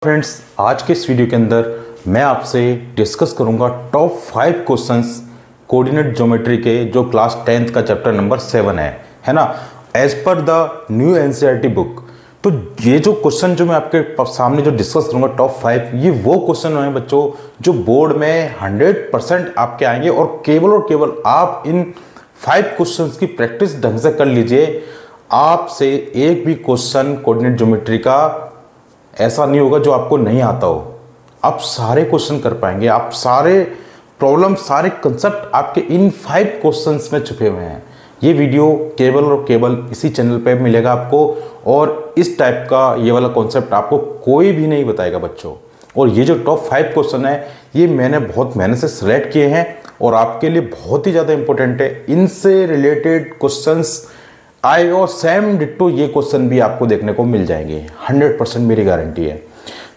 Friends, आज के इस वीडियो के अंदर मैं आपसे डिस्कस करूंगा टॉप 5 क्वेश्चंस कोऑर्डिनेट ज्योमेट्री के जो क्लास 10th का चैप्टर नंबर 7 है ना, as per the new NCERT book. तो ये जो क्वेश्चन जो मैं आपके सामने जो डिस्कस करूंगा टॉप 5, ये वो क्वेश्चन हैं बच्चों जो बोर्ड में 100% आपके आएंगे और केवल आप इन 5 क्वेश्चंस की प्रैक्टिस ढंग से कर लीजिए। आपसे एक भी क्वेश्चन कोऑर्डिनेट ज्योमेट्री का ऐसा नहीं होगा जो आपको नहीं आता हो। आप सारे क्वेश्चन कर पाएंगे, आप सारे प्रॉब्लम, सारे कंसेप्ट आपके इन 5 क्वेश्चंस में छुपे हुए हैं। ये वीडियो केवल और केवल इसी चैनल पे मिलेगा आपको, और इस टाइप का ये वाला कॉन्सेप्ट आपको कोई भी नहीं बताएगा बच्चों। और ये जो टॉप 5 क्वेश्चन है ये मैंने बहुत मेहनत से सिलेक्ट किए हैं और आपके लिए बहुत ही ज़्यादा इंपॉर्टेंट है। इनसे रिलेटेड क्वेश्चंस आए और सेम डिट्टो ये क्वेश्चन भी आपको देखने को मिल जाएंगे, 100% मेरी गारंटी है।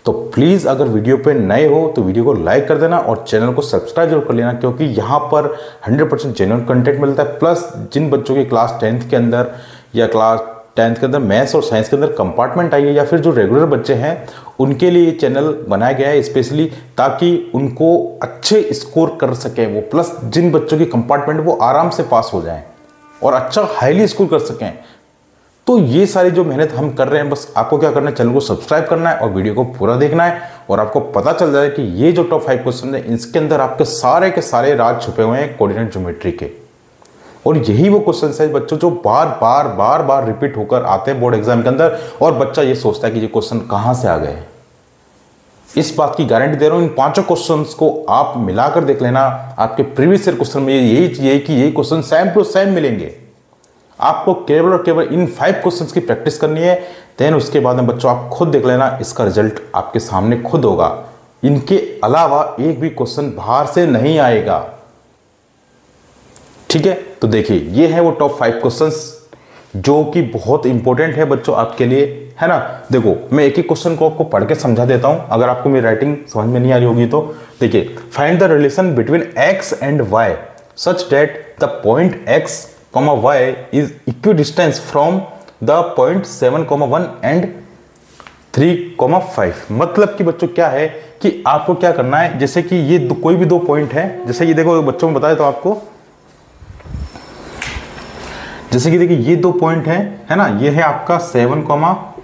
तो प्लीज़ अगर वीडियो पे नए हो तो वीडियो को लाइक कर देना और चैनल को सब्सक्राइब जरूर कर लेना, क्योंकि यहाँ पर 100% जेन्युइन कंटेंट मिलता है। प्लस जिन बच्चों की क्लास 10th के अंदर या क्लास 10th के अंदर मैथ्स और साइंस के अंदर कंपार्टमेंट आई है, या फिर जो रेगुलर बच्चे हैं उनके लिए चैनल बनाया गया है स्पेशली, ताकि उनको अच्छे स्कोर कर सकें वो। प्लस जिन बच्चों की कंपार्टमेंट वो आराम से पास हो जाएं और अच्छा हाईली स्कोर कर सकें। तो ये सारी जो मेहनत हम कर रहे हैं, बस आपको क्या करना है, चैनल को सब्सक्राइब करना है और वीडियो को पूरा देखना है, और आपको पता चल जाए कि ये जो टॉप 5 क्वेश्चन है इसके अंदर आपके सारे के सारे राज छुपे हुए हैं कोऑर्डिनेट ज्योमेट्री के। और यही वो क्वेश्चन है बच्चों जो बार बार रिपीट होकर आते हैं बोर्ड एग्जाम के अंदर, और बच्चा ये सोचता है कि ये क्वेश्चन कहाँ से आ गए। इस बात की गारंटी दे रहा हूं, इन 5 क्वेश्चंस को आप मिलाकर देख लेना, आपके प्रीवियस ईयर क्वेश्चन में यही चीज है कि यही क्वेश्चन सेम टू सेम मिलेंगे। आपको केवल और केवल इन 5 क्वेश्चंस की प्रैक्टिस करनी है। देन उसके बाद में बच्चों आप खुद देख लेना, इसका रिजल्ट आपके सामने खुद होगा। इनके अलावा एक भी क्वेश्चन बाहर से नहीं आएगा, ठीक है। तो देखिए ये है वो टॉप 5 क्वेश्चंस जो कि बहुत इंपॉर्टेंट है बच्चों आपके लिए, है ना। देखो मैं एक एक क्वेश्चन को आपको पढ़ के समझा देता हूं, अगर आपको मेरी राइटिंग समझ में नहीं आ रही होगी तो। देखिए, find the relation between x and y such that the point x, y is equidistance from the point 7, 1 and 3, 5। मतलब कि बच्चों क्या है कि आपको क्या करना है, जैसे कि ये कोई भी 2 पॉइंट है, जैसे ये देखो बच्चों में बताया तो आपको, जैसे कि देखिए ये 2 पॉइंट है ना, ये है आपका 7,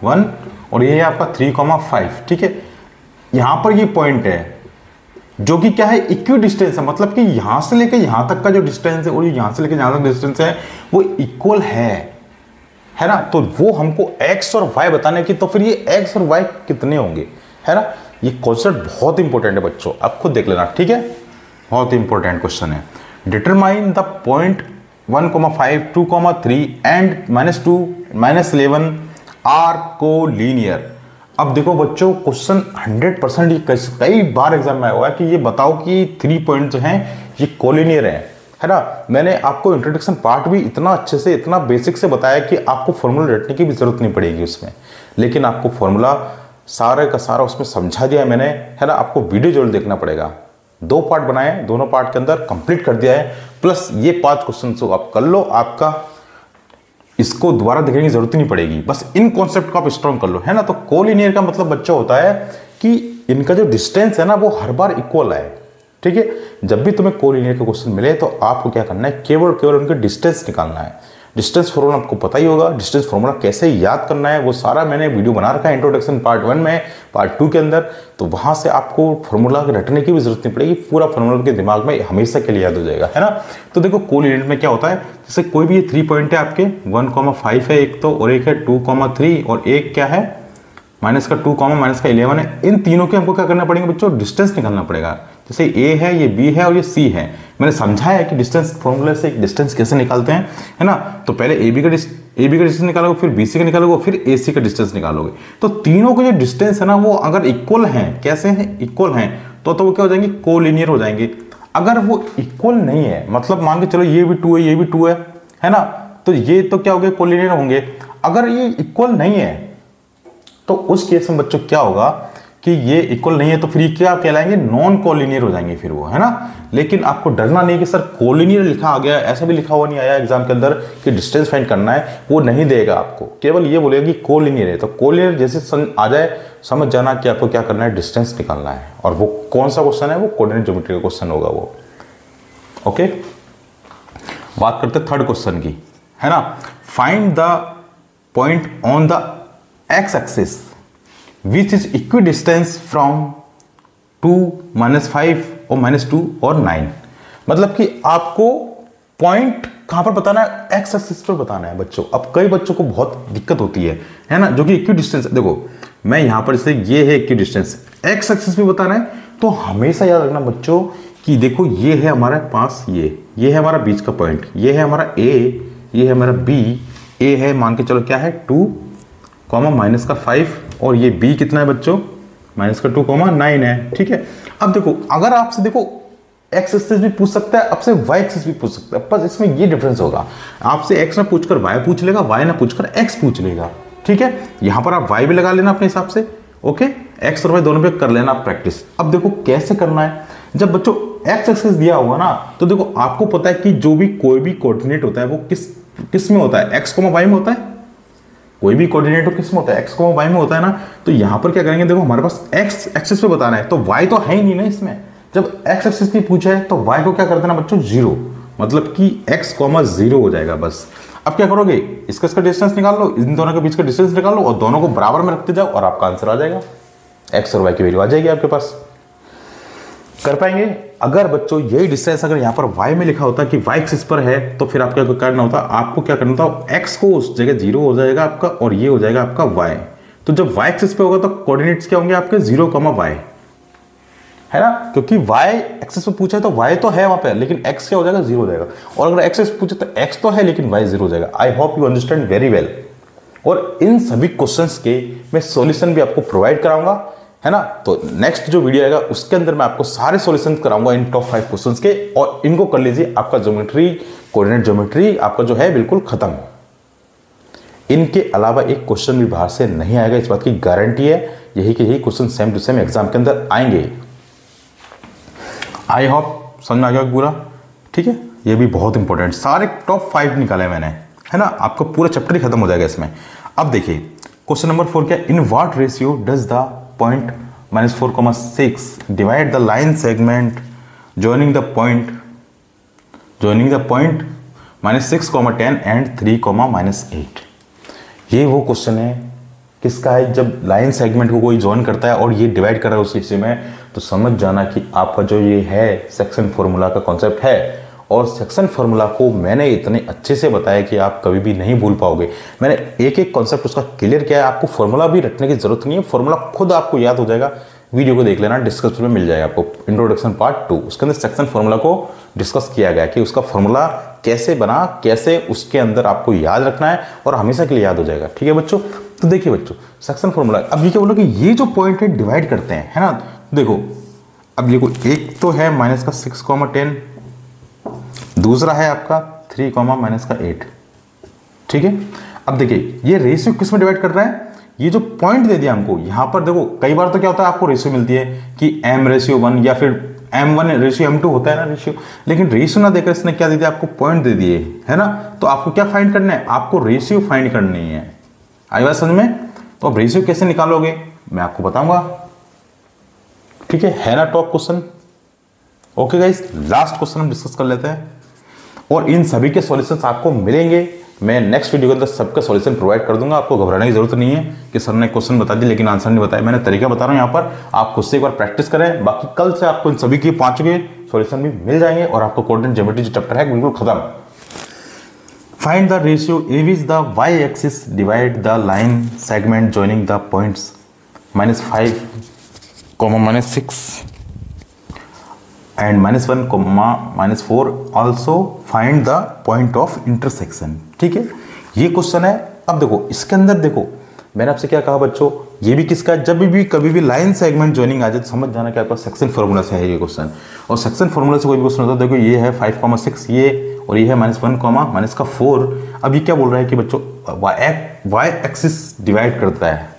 1 और ये है आपका 3, 5, ठीक है। यहां पर ये पॉइंट है जो कि क्या है, इक्वी डिस्टेंस है, मतलब कि यहां से लेकर यहां तक का जो डिस्टेंस है और यहां से लेकर यहां तक डिस्टेंस है वो इक्वल है ना। तो वो हमको x और y बताने की, तो फिर ये x और y कितने होंगे, है ना। ये क्वेश्चन बहुत इंपॉर्टेंट है बच्चों, आप खुद देख लेना, ठीक है। बहुत इंपॉर्टेंट क्वेश्चन है। Determine the point 1, 5, 2, 3 and -2, -11 are collinear. अब देखो बच्चों क्वेश्चन 100% ये कई बार एग्जाम में आया हुआ है कि ये बताओ कि 3 पॉइंट जो हैं ये कोलिनियर है ना। मैंने आपको इंट्रोडक्शन पार्ट भी इतना अच्छे से, इतना बेसिक से बताया कि आपको फॉर्मूला रटने की भी जरूरत नहीं पड़ेगी उसमें, लेकिन आपको फॉर्मूला सारे का सारा उसमें समझा दिया है मैंने, है ना। आपको वीडियो जरूर देखना पड़ेगा। 2 पार्ट बनाए, दोनों पार्ट के अंदर कंप्लीट कर दिया है। प्लस ये 5 क्वेश्चन को आप कर लो, आपका इसको दोबारा देखने की जरूरत नहीं पड़ेगी, बस इन कॉन्सेप्ट को आप स्ट्रॉन्ग कर लो, है ना। तो कोलिनियर का मतलब बच्चा होता है कि इनका जो डिस्टेंस है ना वो हर बार इक्वल है, ठीक है। जब भी तुम्हें कोलिनियर का क्वेश्चन मिले तो आपको क्या करना है, केवल उनके डिस्टेंस निकालना है। डिस्टेंस फॉर्मूला आपको पता ही होगा, डिस्टेंस फॉर्मूला कैसे याद करना है वो सारा मैंने वीडियो बना रखा है इंट्रोडक्शन पार्ट 1 में, पार्ट 2 के अंदर। तो वहां से आपको फॉर्मूला रटने की भी जरूरत नहीं पड़ेगी, पूरा फॉर्मूला के दिमाग में हमेशा के लिए याद हो जाएगा, है ना। तो देखो कोलिनियर में क्या होता है, जैसे कोई भी ये 3 पॉइंट है आपके, 1, 5 है एक तो, और एक है 2, 3 और एक क्या है -2, -11 है। इन तीनों के हमको क्या करना पड़ेगा बच्चों, डिस्टेंस निकालना पड़ेगा। जैसे ए है, ये बी है और ये सी है। मैंने समझाया है कि डिस्टेंस फॉर्मूले से डिस्टेंस कैसे निकालते हैं, है ना। तो पहले ए बी का डिस्टेंस निकालोगे, फिर बी सी का निकालोगे, फिर ए सी का डिस्टेंस निकालोगे। तो तीनों के जो डिस्टेंस है ना वो अगर इक्वल हैं, कैसे हैं, इक्वल हैं, तो वो क्या हो जाएंगे, कोलिनियर हो जाएंगे। अगर वो इक्वल नहीं है, मतलब मान के चलो ये भी 2 है, ये भी 2 है ना, तो ये तो क्या हो गया, कोलिनियर होंगे। अगर ये इक्वल नहीं है तो उस केस में बच्चों क्या होगा कि ये इक्वल नहीं है तो फिर क्या कहलाएंगे, नॉन कोलिनियर हो जाएंगे फिर वो, है ना। लेकिन आपको डरना नहीं कि सर कोलिनियर लिखा आ गया, ऐसा भी लिखा हुआ नहीं आया एग्जाम के अंदर कि डिस्टेंस फाइंड करना है, वो नहीं देगा आपको, केवल ये बोलेगा कि कोलिनियर है। तो कोलिनियर जैसे आ जाए समझ जाना कि आपको क्या करना है, डिस्टेंस निकालना है। और वो कौन सा क्वेश्चन है, वो कोऑर्डिनेट ज्योमेट्री का क्वेश्चन होगा वो। ओके, बात करते हैं थर्ड क्वेश्चन की, है ना। Find the point on the x axis which is equidistance from 2, -5 और -2 और 9। मतलब कि आपको पॉइंट कहां पर बताना है, एक्स एक्सिस पर बताना है बच्चों। अब कई बच्चों को बहुत दिक्कत होती है ना, जो कि इक्विडिस्टेंस, देखो मैं यहां पर जैसे ये है इक्विडिस्टेंस, एक्स एक्सिस पे बताना है, तो हमेशा याद रखना बच्चों कि देखो ये है हमारे पास, ये है हमारा बीच का पॉइंट, ये है हमारा ए, ये है हमारा बी। ए है मान के चलो क्या है 2, -5, और ये बी कितना है बच्चों, -2, 9 है, ठीक है। अब देखो अगर आपसे देखो एक्स एक्सिस भी पूछ सकता है, आपसे वाई एक्सिस भी पूछ सकता है, बस इसमें ये डिफरेंस होगा, आपसे एक्स ना पूछकर वाई पूछ लेगा, वाई ना पूछकर एक्स पूछ लेगा, ठीक है। यहां पर आप वाई भी लगा लेना अपने हिसाब से, ओके। एक्स और वाई दोनों पे कर लेना प्रैक्टिस। अब देखो कैसे करना है, जब बच्चों एक्स एक्सिस दिया होगा ना, तो देखो आपको पता है कि जो भी कोई भी कोऑर्डिनेट होता है वो किस में होता है, एक्स, वाई में होता है। कोई भी कोऑर्डिनेट तो किस में होता है, एक्स, वाई में होता है ना। तो यहां पर क्या करेंगे, देखो हमारे पास एक्स एक्सिस पे बताना है, तो वाई तो है ही नहीं ना इसमें। जब एक्स एक्सिस पे पूछा है तो वाई को क्या कर देना बच्चों, 0, मतलब कि एक्स, 0 हो जाएगा बस। अब क्या करोगे, इसका डिस्टेंस निकाल लो, इन दोनों के बीच का डिस्टेंस निकाल लो और दोनों को बराबर में रखते जाओ और आपका आंसर आ जाएगा, एक्स और वाई की वैल्यू आ जाएगी आपके पास। कर पाएंगे। अगर बच्चों यही डिस्टेंस अगर यहाँ पर y में लिखा होता कि y एक्सिस पर है, तो फिर आपको क्या करना होता, आपको क्या करना था, x को उस जगह 0 हो जाएगा आपका और ये हो जाएगा आपका y। तो जब y एक्सिस पे होगा तो कोऑर्डिनेट्स क्या होंगे आपके, 0, y, है ना, क्योंकि y एक्सिस पे पूछा है तो y तो है वहां पे, लेकिन x क्या हो जाएगा, 0 हो जाएगा। और अगर x एक्सिस पूछे तो x तो है लेकिन y 0 हो जाएगा। I hope you understand very well. और इन सभी क्वेश्चंस के मैं सॉल्यूशन भी आपको प्रोवाइड कराऊंगा, है ना। तो नेक्स्ट जो वीडियो आएगा उसके अंदर मैं आपको सारे सॉल्यूशन कराऊंगा इन टॉप 5 क्वेश्चंस के, और इनको कर लीजिए, आपका ज्योमेट्री, कोऑर्डिनेट ज्योमेट्री आपका जो है बिल्कुल खत्म। इनके अलावा एक क्वेश्चन भी बाहर से नहीं आएगा, इस बात की गारंटी है। यही के यही question same to same exam के अंदर आएंगे। आई होप समझ में आ गया पूरा, ठीक है। ये भी बहुत इंपॉर्टेंट, सारे टॉप 5 निकाले मैंने, है ना। आपका पूरा चैप्टर ही खत्म हो जाएगा इसमें। अब देखिए क्वेश्चन नंबर 4 क्या, in what ratio does the point -4,6 divide the line segment joining the point -6,10 and 3,-8। ये वो क्वेश्चन है किसका है, जब लाइन सेगमेंट को कोई जॉइन करता है और ये डिवाइड कर रहा है उस हिस्से में, तो समझ जाना कि आपका जो ये है सेक्शन फॉर्मूला का कॉन्सेप्ट है। और सेक्शन फार्मूला को मैंने इतने अच्छे से बताया कि आप कभी भी नहीं भूल पाओगे। मैंने एक एक कॉन्सेप्ट उसका क्लियर किया है, आपको फार्मूला भी रटने की जरूरत नहीं है, फार्मूला खुद आपको याद हो जाएगा। वीडियो को देख लेना, डिस्कशन में मिल जाएगा आपको, इंट्रोडक्शन पार्ट 2, उसके अंदर सेक्शन फार्मूला को डिस्कस किया गया कि उसका फार्मूला कैसे बना, कैसे उसके अंदर आपको याद रखना है और हमेशा के लिए याद हो जाएगा, ठीक है बच्चों। तो देखिए बच्चों सेक्शन फार्मूला, अब ये क्या बोलो कि ये जो पॉइंट है डिवाइड करते हैं, है ना। देखो अब देखो एक तो है -6,10, दूसरा है आपका 3,-8, ठीक है। अब देखिए ये रेशियो किस में डिवाइड कर रहा है, ये जो पॉइंट दे दिया हमको यहाँ पर, देखो कई बार तो क्या होता है आपको रेशियो मिलती है कि m/1 या फिर m1/m2 होता है ना रेशियो, लेकिन रेशियो ना देकर इसने क्या दे दिया आपको, पॉइंट दे दिए, है ना। तो आपको क्या फाइंड करना है, आपको रेशियो फाइंड करनी है। आई बात समझ में। तो अब रेशियो कैसे निकालोगे मैं आपको बताऊंगा, ठीक है ना। Top question, okay guys, last question हम डिस्कस कर लेते हैं और इन सभी के सॉल्यूशंस आपको मिलेंगे। मैं नेक्स्ट वीडियो के अंदर सबका सॉल्यूशन प्रोवाइड कर दूंगा, आपको घबराने की जरूरत नहीं है कि सर ने क्वेश्चन बता दिया लेकिन आंसर नहीं बताया। मैंने तरीका बता रहा हूं यहाँ पर, आप खुद से एक बार प्रैक्टिस करें। बाकी कल से आपको इन सभी के 5 के सॉल्यूशन भी मिल जाएंगे और आपको कोऑर्डिनेट ज्योमेट्री जो चैप्टर है बिल्कुल खत्म। Find the ratio a which the Y axis divide the line segment joining the points -5, -6 and -1, -4। Also find the point of intersection, ठीक है। ये क्वेश्चन है। अब देखो इसके अंदर देखो मैंने आपसे क्या कहा बच्चों, ये भी किसका, जब भी कभी भी लाइन सेगमेंट जॉइनिंग आ जाए तो समझ जाना कि आपका सेक्शन फार्मूला से है ये क्वेश्चन। और सेक्शन फार्मूला से कोई भी क्वेश्चन होता है, देखो ये है 5,6 ये, और ये है -1, -4। अब ये क्या बोल रहा है कि बच्चों वाई एक्सिस डिवाइड करता है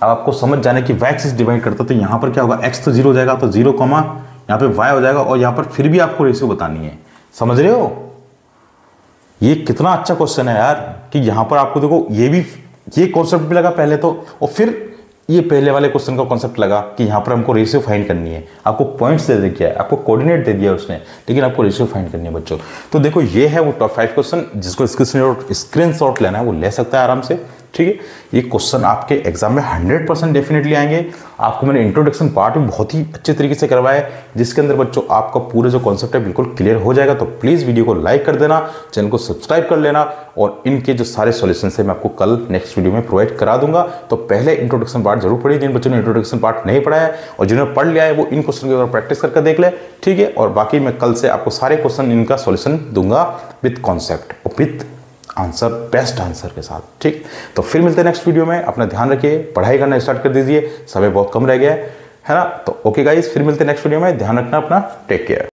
अब आपको समझ जाने की y एक्सिस डिवाइड करता तो यहाँ पर क्या होगा, x तो 0 हो जाएगा, तो 0 कॉमा यहाँ पे y हो जाएगा, और यहाँ पर फिर भी आपको रेशियो बतानी है। समझ रहे हो? ये कितना अच्छा क्वेश्चन है यार, कि यहाँ पर आपको देखो ये कॉन्सेप्ट भी लगा पहले तो, और फिर ये पहले वाले क्वेश्चन का कॉन्सेप्ट लगा कि यहाँ पर हमको रेशियो फाइंड करनी है। आपको पॉइंट्स दे दिया है, आपको कोऑर्डिनेट दे दिया उसने, लेकिन आपको रेशियो फाइंड करनी है बच्चों। तो देखो ये है वो टॉप 5 क्वेश्चन, जिसको स्क्रीनशॉट लेना है वो ले सकता है आराम से, ठीक है। ये क्वेश्चन आपके एग्जाम में 100% डेफिनेटली आएंगे। आपको मैंने इंट्रोडक्शन पार्ट भी बहुत ही अच्छे तरीके से करवाया है, जिसके अंदर बच्चों आपका पूरा जो कॉन्सेप्ट है बिल्कुल क्लियर हो जाएगा। तो प्लीज़ वीडियो को लाइक कर देना, चैनल को सब्सक्राइब कर लेना, और इनके जो सारे सॉल्यूशन है मैं आपको कल नेक्स्ट वीडियो में प्रोवाइड करा दूंगा। तो पहले इंट्रोडक्शन पार्ट जरूर पढ़िए, जिन बच्चों ने इंट्रोडक्शन पार्ट नहीं पढ़ा है और जिन्होंने पढ़ लिया है वो इन क्वेश्चन के ऊपर प्रैक्टिस करके देख ले, ठीक है। और बाकी मैं कल से आपको सारे क्वेश्चन इनका सॉल्यूशन दूंगा विद कॉन्सेप्ट और विद आंसर, बेस्ट आंसर के साथ, ठीक। तो फिर मिलते हैं नेक्स्ट वीडियो में। अपना ध्यान रखिए, पढ़ाई करना स्टार्ट कर दीजिए, समय बहुत कम रह गया है ना। तो ओके गाइस, फिर मिलते हैं नेक्स्ट वीडियो में। ध्यान रखना अपना, टेक केयर।